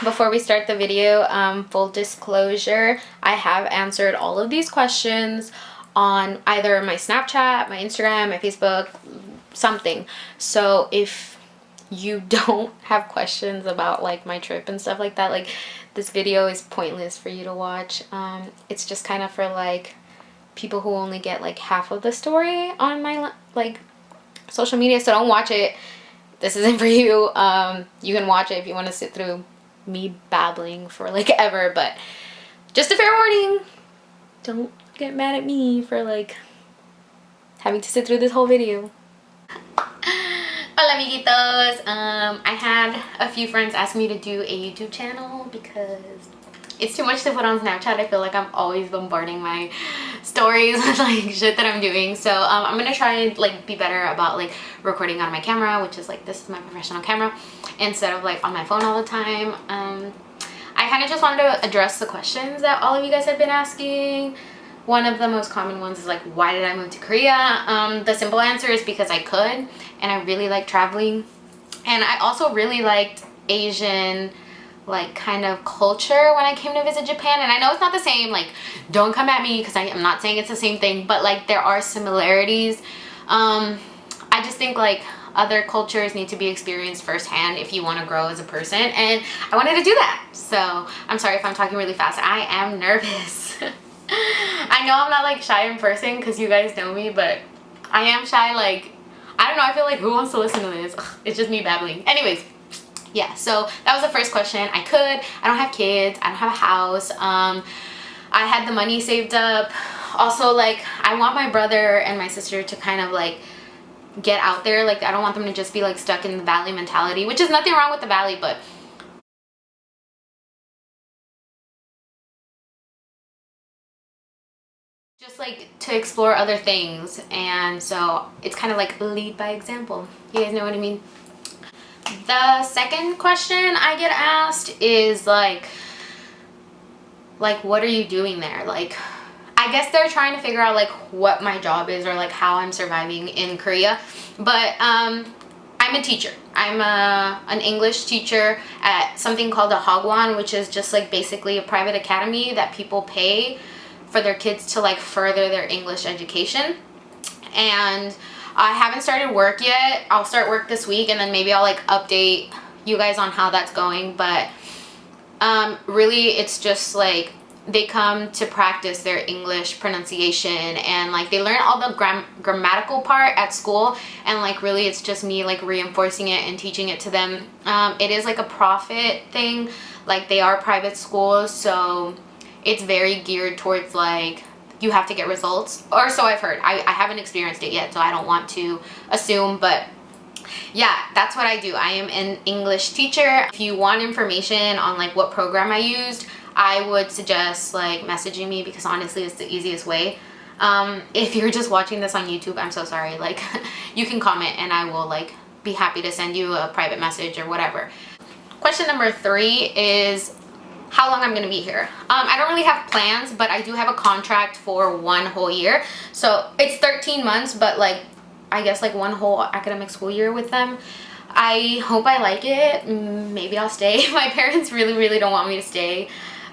before we start the video, full disclosure, I have answered all of these questions on either my Snapchat, my Instagram, my Facebook, something. So if you don't have questions about like my trip and stuff like that, like this video is pointless for you to watch. It's just kind of for like people who only get like half of the story on my like social media, so don't watch it. This isn't for you. You can watch it if you want to sit through me babbling for like ever, but just a fair warning, don't get mad at me for like having to sit through this whole video. Hola amiguitos. I had a few friends ask me to do a YouTube channel because it's too much to put on Snapchat. I feel like I'm always bombarding my stories with like shit that I'm doing. So I'm gonna try and like be better about like recording on my camera, which is like, this is my professional camera, instead of like on my phone all the time. I kind of just wanted to address the questions that all of you guys have been asking. One of the most common ones is like, why did I move to Korea? The simple answer is because I could, and I really like traveling, and I also really liked Asian like kind of culture when I came to visit Japan. And I know it's not the same, like don't come at me because I'm not saying it's the same thing, but like there are similarities. I just think like other cultures need to be experienced firsthand if you want to grow as a person, and I wanted to do that. So I'm sorry if I'm talking really fast. I am nervous. I know I'm not like shy in person because you guys know me, but I am shy. Like, I don't know, I feel like, who wants to listen to this? Ugh, it's just me babbling. Anyways, yeah, so that was the first question. I could. I don't have kids. I don't have a house. I had the money saved up. Also, like, I want my brother and my sister to kind of like get out there. Like, I don't want them to just be like stuck in the valley mentality, which is nothing wrong with the valley, but just like to explore other things. And so it's kind of like lead by example. You guys know what I mean? The second question I get asked is like what are you doing there? Like, I guess they're trying to figure out like what my job is or like how I'm surviving in Korea. But I'm a teacher. I'm an English teacher at something called a Hagwon, which is just like basically a private academy that people pay for their kids to like further their English education. And I haven't started work yet. I'll start work this week, and then maybe I'll like update you guys on how that's going. But really it's just like they come to practice their English pronunciation, and like they learn all the grammatical part at school, and like really it's just me like reinforcing it and teaching it to them. It is like a profit thing, like they are private schools, so it's very geared towards like you have to get results, or so I've heard. I haven't experienced it yet, so I don't want to assume, but yeah, that's what I do. I am an English teacher. If you want information on like what program I used, I would suggest like messaging me, because honestly it's the easiest way. If you're just watching this on YouTube, I'm so sorry. Like you can comment and I will like be happy to send you a private message or whatever. Question number 3 is how long I'm gonna be here. I don't really have plans, but I do have a contract for 1 whole year. So it's 13 months, but like I guess like 1 whole academic school year with them. I hope I like it. Maybe I'll stay. My parents really don't want me to stay.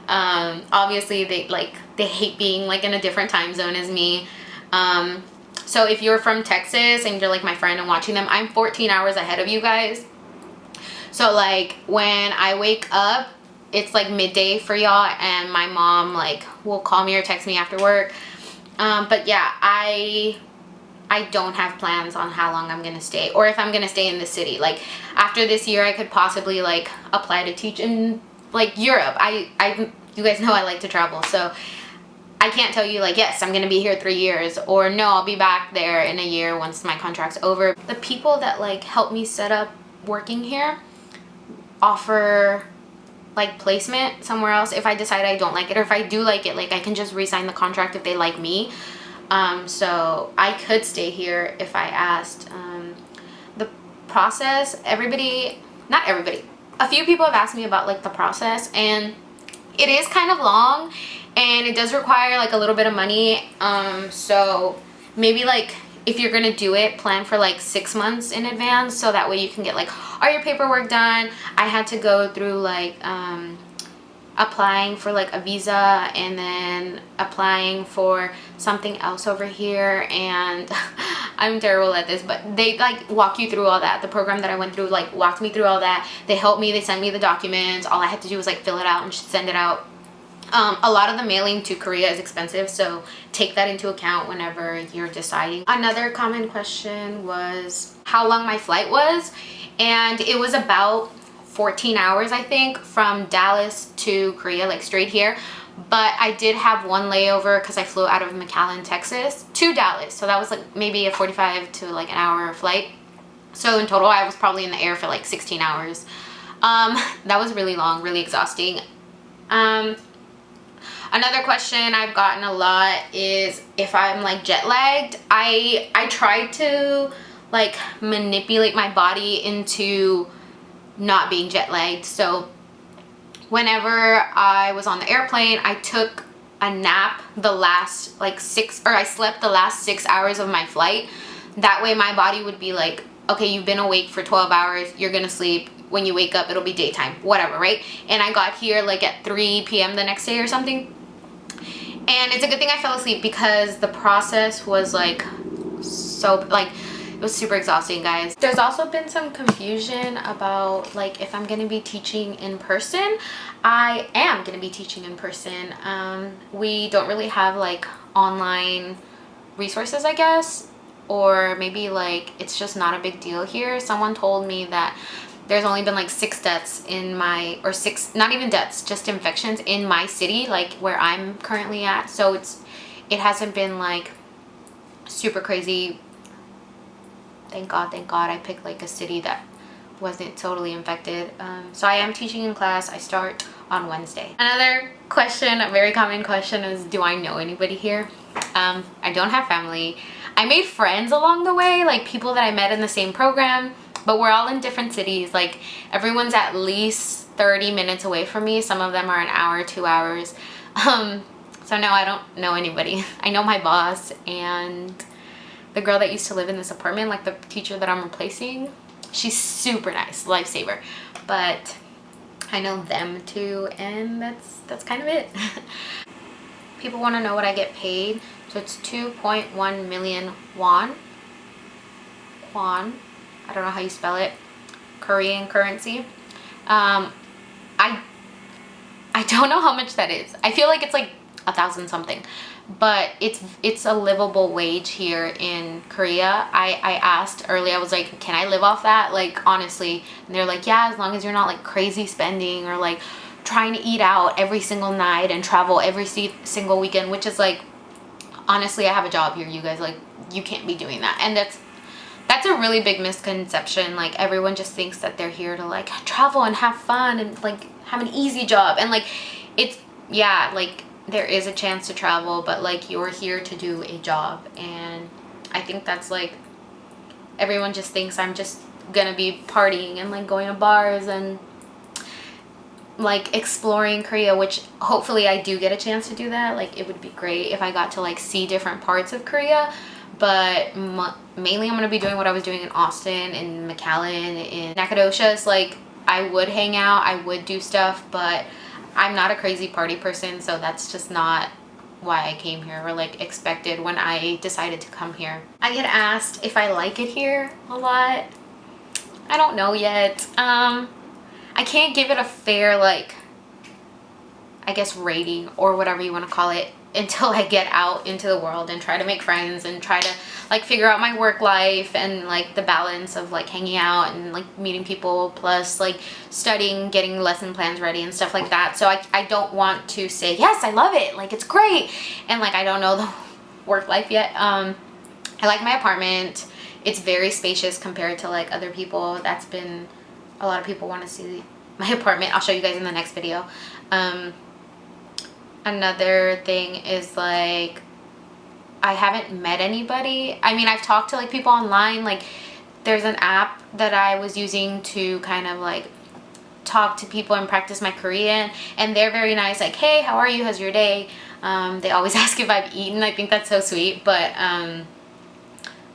Obviously they hate being like in a different time zone as me. So if you're from Texas and you're like my friend and watching them, I'm 14 hours ahead of you guys. So like when I wake up, it's like midday for y'all, and my mom like will call me or text me after work. But yeah, I don't have plans on how long I'm gonna stay, or if I'm gonna stay in the city. Like after this year I could possibly like apply to teach in like Europe. You guys know I like to travel, so I can't tell you like, yes, I'm gonna be here 3 years, or no, I'll be back there in a year once my contract's over. The people that like help me set up working here offer like placement somewhere else if I decide I don't like it, or if I do like it, like I can just re-sign the contract if they like me. So I could stay here if I asked. The process, not everybody, a few people have asked me about like the process, and it is kind of long and it does require like a little bit of money. So maybe like if you're gonna do it, plan for like 6 months in advance, so that way you can get like all your paperwork done. I had to go through like applying for like a visa, and then applying for something else over here, and I'm terrible at this, but they like walk you through all that. The program that I went through like walked me through all that. They helped me, they sent me the documents. All I had to do was like fill it out and send it out. A lot of the mailing to Korea is expensive, so take that into account whenever you're deciding. Another common question was how long my flight was, and it was about 14 hours, I think, from Dallas to Korea, like straight here. But I did have one layover because I flew out of McAllen, Texas to Dallas, so that was like maybe a 45 to like an hour flight. So in total I was probably in the air for like 16 hours. That was really long, really exhausting. Another question I've gotten a lot is if I'm like jet lagged. I tried to like manipulate my body into not being jet lagged. So whenever I was on the airplane, I took a nap the last like I slept the last 6 hours of my flight. That way my body would be like, okay, you've been awake for 12 hours, you're gonna sleep. When you wake up, it'll be daytime, whatever, right? And I got here like at 3 p.m. the next day or something. And it's a good thing I fell asleep because the process was like so like it was super exhausting, guys. There's also been some confusion about like if I'm gonna be teaching in person. I am gonna be teaching in person. We don't really have like online resources, I guess, or maybe like it's just not a big deal here. Someone told me that there's only been like 6 deaths in my, or 6, not even deaths, just infections in my city, like where I'm currently at. So it hasn't been like super crazy. Thank God I picked like a city that wasn't totally infected. So I am teaching in class. I start on Wednesday. Another question, a very common question, is do I know anybody here? I don't have family. I made friends along the way, like people that I met in the same program, but we're all in different cities. Like everyone's at least 30 minutes away from me. Some of them are an hour, 2 hours. So no, I don't know anybody. I know my boss and the girl that used to live in this apartment, like the teacher that I'm replacing. She's super nice, lifesaver. But I know them too, and that's kind of it. People want to know what I get paid. So it's 2.1 million won. Kwon. I don't know how you spell it. Korean currency. I don't know how much that is. I feel like it's like 1,000 something, but it's a livable wage here in Korea. I asked earlier, I was like, can I live off that, like honestly? And they're like, yeah, as long as you're not like crazy spending or like trying to eat out every single night and travel every single weekend, which is like, honestly, I have a job here, you guys, like you can't be doing that. And that's a really big misconception. Like everyone just thinks that they're here to like travel and have fun and like have an easy job, and like it's, yeah, like there is a chance to travel, but like you're here to do a job. And I think that's like, everyone just thinks I'm just gonna be partying and like going to bars and like exploring Korea, which hopefully I do get a chance to do that. Like it would be great if I got to like see different parts of Korea, but mainly I'm gonna be doing what I was doing in Austin, in McAllen, in Nacogdoches. Like I would hang out, I would do stuff, but I'm not a crazy party person, so that's just not why I came here or like expected when I decided to come here. I get asked if I like it here a lot. I don't know yet. I can't give it a fair, like, I guess rating or whatever you want to call it until I get out into the world and try to make friends and try to like figure out my work life and like the balance of like hanging out and like meeting people, plus like studying, getting lesson plans ready and stuff like that. So I don't want to say, yes, I love it, like it's great, and like I don't know the work life yet. I like my apartment. It's very spacious compared to like other people. That's been, a lot of people want to see my apartment. I'll show you guys in the next video. Another thing is like, I haven't met anybody. I mean, I've talked to like people online. Like there's an app that I was using to kind of like talk to people and practice my Korean, and they're very nice, like, hey, how are you, how's your day? They always ask if I've eaten. I think that's so sweet. But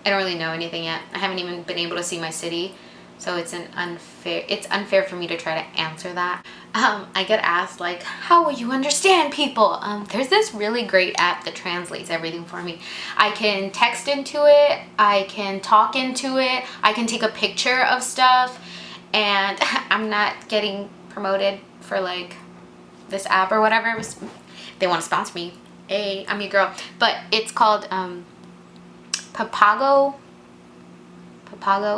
I don't really know anything yet. I haven't even been able to see my city, so it's unfair for me to try to answer that. I get asked like, how will you understand people? There's this really great app that translates everything for me. I can text into it, I can talk into it, I can take a picture of stuff, and I'm not getting promoted for like this app or whatever. They want to sponsor me. Hey, I'm your girl. But it's called Papago.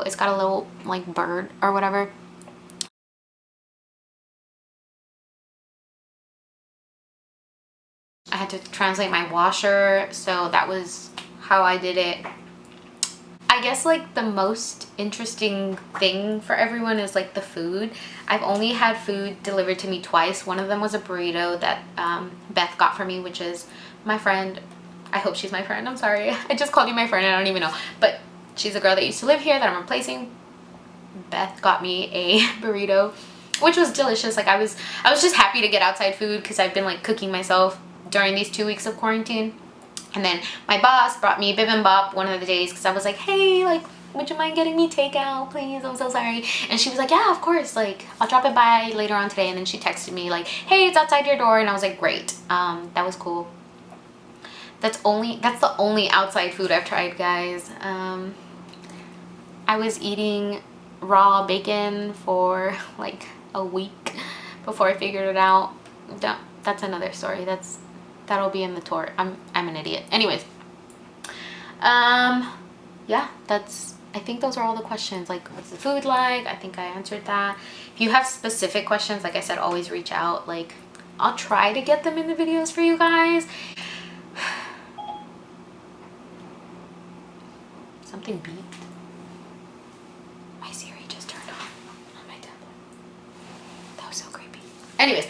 It's got a little like bird or whatever. I had to translate my washer, so that was how I did it. I guess like the most interesting thing for everyone is like the food. I've only had food delivered to me twice. One of them was a burrito that Beth got for me, which is my friend. I hope she's my friend. I'm sorry. I just called you my friend. I don't even know. But she's a girl that used to live here that I'm replacing. Beth got me a burrito, which was delicious. Like I was just happy to get outside food because I've been like cooking myself during these 2 weeks of quarantine. And then my boss brought me bibimbap one of the days because I was like, hey, like, would you mind getting me takeout, please? I'm so sorry. And she was like, yeah, of course. Like, I'll drop it by later on today. And then she texted me like, hey, it's outside your door. And I was like, great. That was cool. That's the only outside food I've tried, guys. I was eating raw bacon for like a week before I figured it out. That's another story. That'll be in the tour. I'm an idiot. Anyways, yeah, I think those are all the questions. Like, what's the food like? I think I answered that. If you have specific questions, like I said, always reach out. Like, I'll try to get them in the videos for you guys. Something beeped. My Siri just turned on my tablet. That was so creepy. Anyways,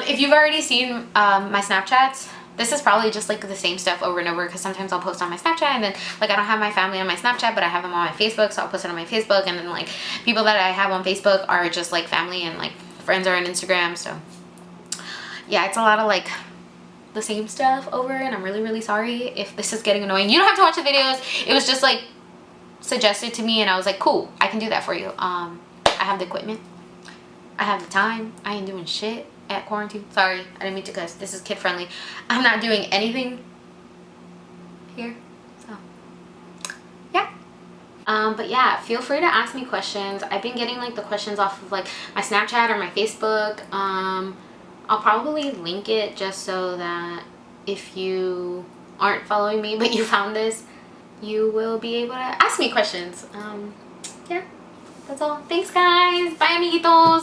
if you've already seen my Snapchats, this is probably just like the same stuff over and over because sometimes I'll post on my Snapchat and then like I don't have my family on my Snapchat, but I have them on my Facebook, so I'll post it on my Facebook, and then like people that I have on Facebook are just like family, and like friends are on Instagram. So yeah, it's a lot of like the same stuff over, and I'm really, really sorry if this is getting annoying. You don't have to watch the videos. It was just like suggested to me and I was like, cool, I can do that for you. I have the equipment, I have the time, I ain't doing shit at quarantine. Sorry, I didn't mean to cuss. This is kid friendly. I'm not doing anything here, so yeah. But yeah, feel free to ask me questions. I've been getting like the questions off of like my Snapchat or my Facebook. I'll probably link it just so that if you aren't following me but you found this, you will be able to ask me questions. Yeah, that's all. Thanks, guys. Bye, amiguitos.